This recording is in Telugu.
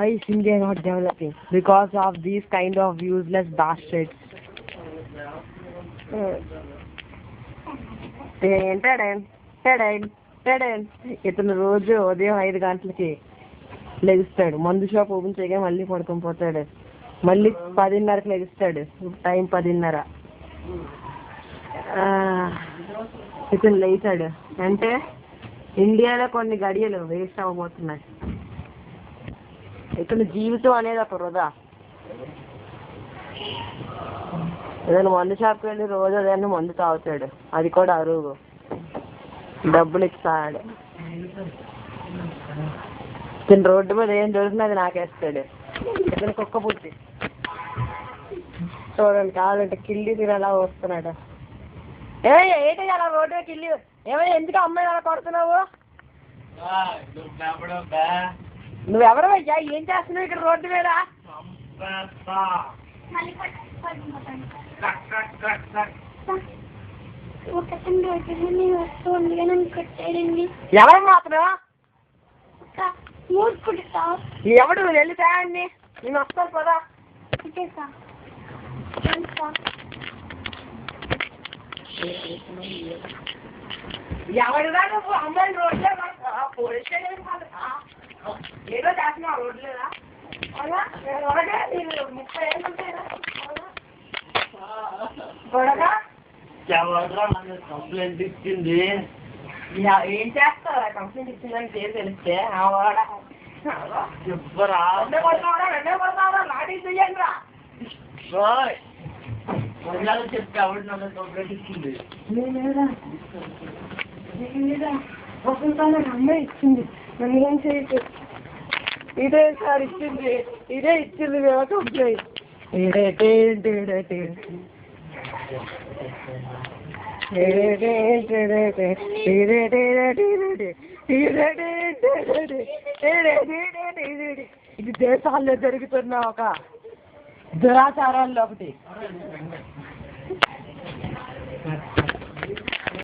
Why is India not developing? Because of these kind of useless bastards. ఇతను రోజు ఉదయం 5 గంటలకి లెగుస్తాడు, మందు షాప్ ఓపెన్ చేయగా మళ్ళీ పడుకొని పోతాడు, మళ్ళీ 10:30కి లెగుస్తాడు, టైం 10:30. ఇతను లేచాడు అంటే ఇండియాలో కొన్ని గడియలు వేస్ట్ అవ్వబోతున్నాయి. ఇతను జీవితం అనేది ఒక వృధా. ఏదైనా మందు షాప్కి వెళ్ళి రోజు ఏదైనా మందు తాగుతాడు, అది కూడా అరుగు, డబ్బులు ఇస్తాడు. ఇతను రోడ్డు మీద ఏం దొరికినా అది నాకేస్తాడు. ఇతను కుక్క పుట్టి చూడండి, కావాలంటే కిల్లి తిని అలా వస్తున్నాడు. ఏమయ్యా ఏంటి అలా రోడ్డు మీద కిల్లి, ఏమయ్యా ఎందుకు అమ్మాయి అలా కొడుతున్నావు? నువ్వెవరయ్యా, ఏం చేస్తున్నావు ఇక్కడ రోడ్డు మీద? ఎవరు మాత్రం ఎవడు వెళ్ళి తేండి, నేను వస్తాను కదా. ఎవరిదా నువ్వు అమ్మాయిని రోడ్లే పోలీస్ స్టేషన్ ఏదో చేస్తున్నావు రోడ్డు లేదా? నేను 30 ఏళ్ళు ఉంటాయినా కంప్లైంట్ ఇచ్చింది. ఏం చేస్తారా కంప్లైంట్ ఇచ్చిందని పేరు తెలిస్తే? చెప్పరా లాఠీ చెయ్యండి రా చెప్తే ఆవిడ నాకు కంప్లైంట్ ఇచ్చింది. అమ్మాయి ఇచ్చింది, నన్ను ఏం చేయొచ్చు. ఇదే సార్ ఇచ్చింది, ఇదే ఇచ్చింది మేము కంప్లైంట్. ఇది దేశాల్లో జరుగుతున్న ఒక దురాచారాల్లో ఒకటి.